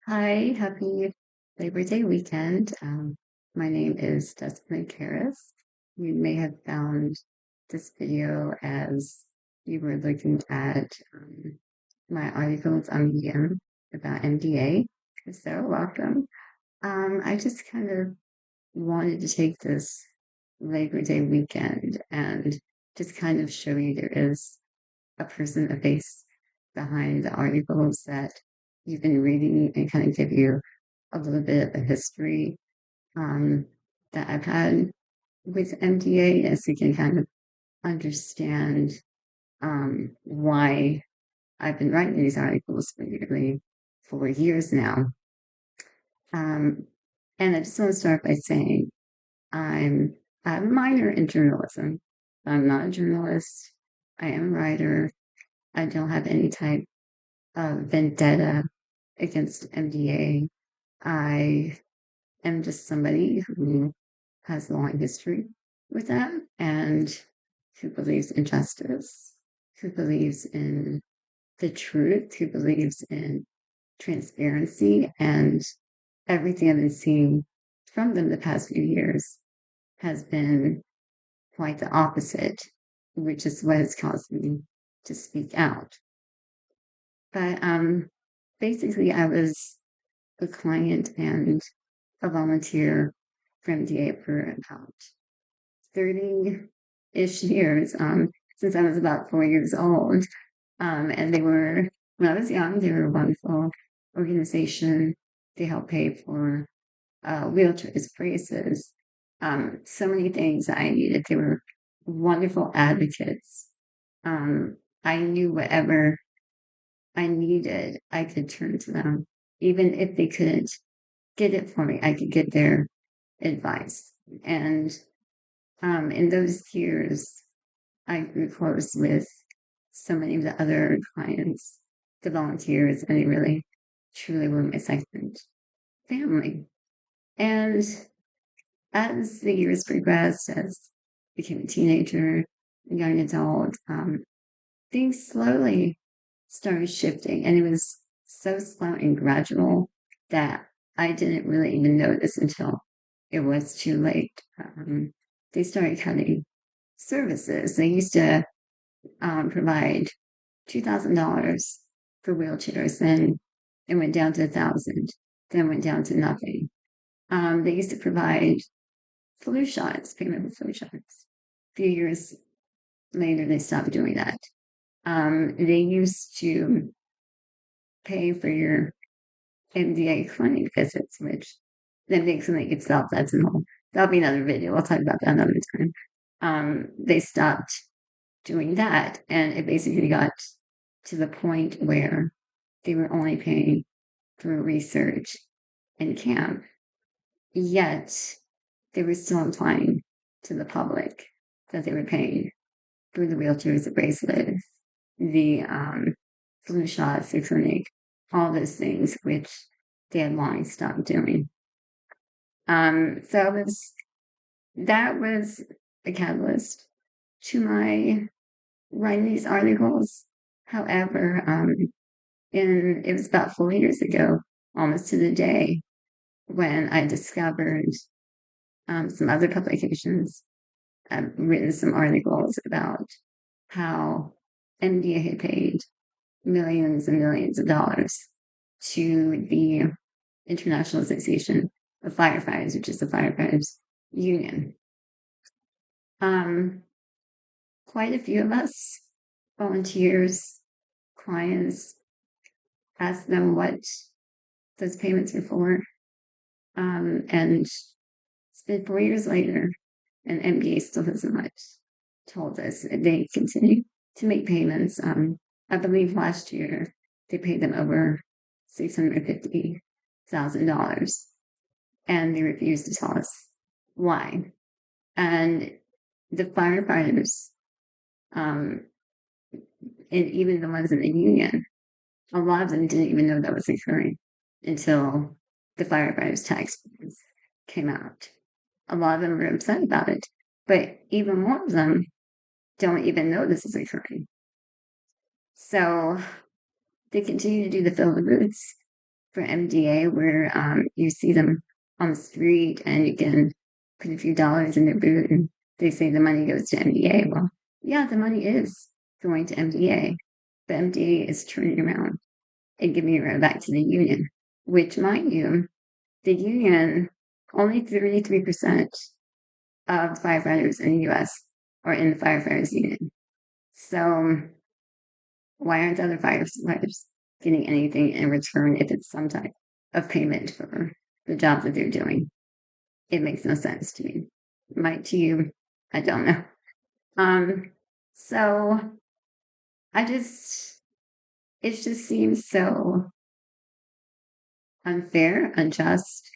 Hi, happy Labor Day weekend. My name is Destiny Karis. You may have found this video as you were looking at my articles on Medium about MDA. So, welcome. I just kind of wanted to take this Labor Day weekend and just kind of show you there is a person, a face behind the articles that you've been reading and kind of give you a little bit of a history um, that I've had with MDA as you can kind of understand why I've been writing these articles for nearly 4 years now. Um, and I just want to start by saying I'm I have a minor in journalism. I'm not a journalist. I am a writer. I don't have any type vendetta against MDA. I am just somebody who has a long history with them and who believes in justice, who believes in the truth, who believes in transparency, and everything I've been seeing from them the past few years has been quite the opposite, which is what has caused me to speak out. But basically, I was a client and a volunteer for MDA for about 30-ish years, since I was about 4 years old. And when I was young, they were a wonderful organization. They helped pay for wheelchairs, braces, so many things that I needed. They were wonderful advocates. I knew whatever I needed, I could turn to them. Even if they couldn't get it for me, I could get their advice. And in those years, I grew close with so many of the other clients, the volunteers, and they really, truly were my second family. And as the years progressed, as I became a teenager, a young adult, things slowly started shifting. And it was so slow and gradual that I didn't really even notice until it was too late. They started cutting services. They used to provide $2,000 for wheelchairs, then it went down to 1,000, then went down to nothing. They used to provide flu shots, payment for flu shots. A few years later, they stopped doing that. They used to pay for your MDA clinic visits, which the MDA clinic itself, that'll be another video. I'll talk about that another time. They stopped doing that, and it basically got to the point where they were only paying for research and camp, yet they were still implying to the public that they were paying for the wheelchairs, the bracelets, the flu shots, the clinic, all those things, which they had long stopped doing. So that was a catalyst to my writing these articles. However, it was about 4 years ago, almost to the day, when I discovered some other publications. I've written some articles about how India had paid millions and millions of dollars to the International Association of Firefighters, which is the firefighters union. Quite a few of us, volunteers, clients, asked them what those payments were for. And it's been 4 years later, and MBA still hasn't told us. They continue to make payments. I believe last year they paid them over $650,000, and they refused to tell us why. And the firefighters, and even the ones in the union, a lot of them didn't even know that was occurring until the firefighters' tax bills came out. A lot of them were upset about it, but even more of them don't even know this is occurring. So they continue to do the fill the booths for MDA where you see them on the street and you can put a few dollars in their boot and they say the money goes to MDA. Well, yeah, the money is going to MDA, but MDA is turning around and giving it right back to the union, which, mind you, the union, only 33% of firefighters in the US are in the firefighters union. So why aren't other firefighters getting anything in return if it's some type of payment for the job that they're doing? It makes no sense to me. Might to you, I don't know. So it just seems so unfair, unjust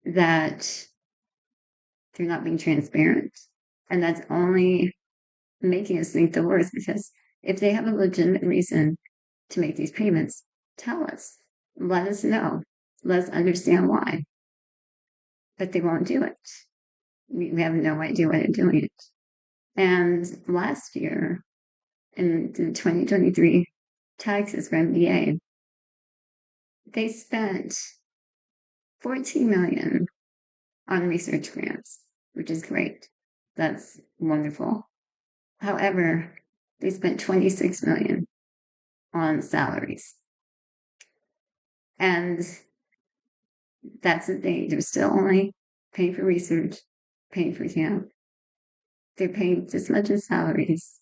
that they're not being transparent. And that's only making us think the worst because if they have a legitimate reason to make these payments, tell us, let us know, let's understand why. But they won't do it. We have no idea why they're doing it. And last year, in the 2023 taxes for MBA, they spent 14 million on research grants, which is great. That's wonderful. However, they spent 26 million on salaries. And that's the thing. They're still only paying for research, paying for camp. They're paying this much in salaries.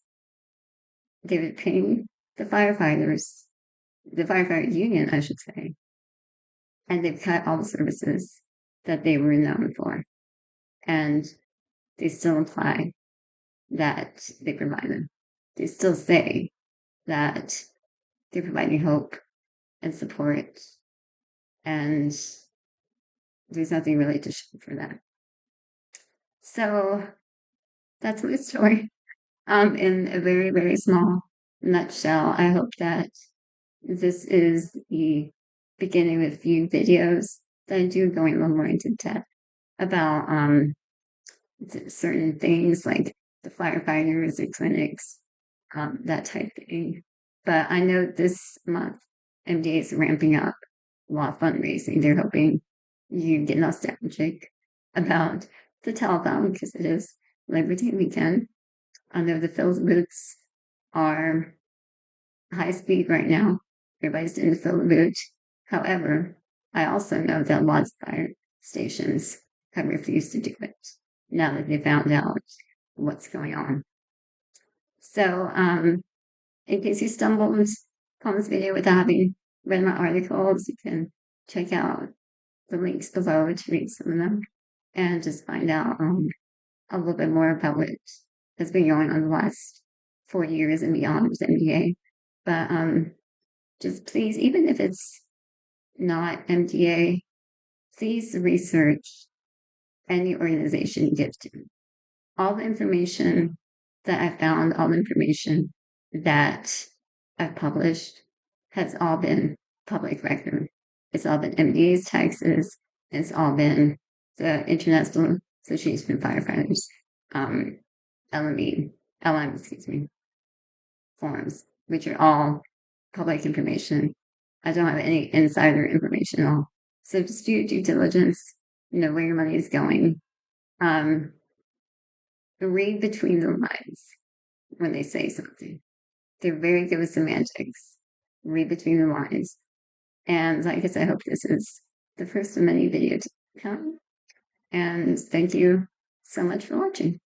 They were paying the firefighters, the firefighter union, I should say, and they've cut all the services that they were known for. And they still imply that they provide them. They still say that they're providing hope and support, and there's nothing really to show for that. So that's my story. In a very, very small nutshell, I hope that this is the beginning of a few videos that I do going a little more into depth about certain things like the firefighters, the clinics, that type of thing. But I know this month MDA is ramping up a lot of fundraising. They're hoping you get nostalgic about the telethon because it is Labor Day weekend. I know the fill booths are high speed right now. Everybody's doing the fill the boot. However, I also know that lots of fire stations have refused to do it now that they found out what's going on. So, in case you stumbled upon this video without having read my articles, you can check out the links below to read some of them and just find out a little bit more about what has been going on the last 4 years and beyond with MDA. But just please, even if it's not MDA, please research any organization you give to. All the information that I found, all the information that I've published has all been public record. It's all been MDA's taxes. It's all been the International Association of Firefighters, LM, excuse me, forms, which are all public information. I don't have any insider information at all. So just do your due diligence, know where your money is going. Read between the lines when they say something. They're very good with semantics. Read between the lines. And I guess I hope this is the first of many videos to come. And thank you so much for watching.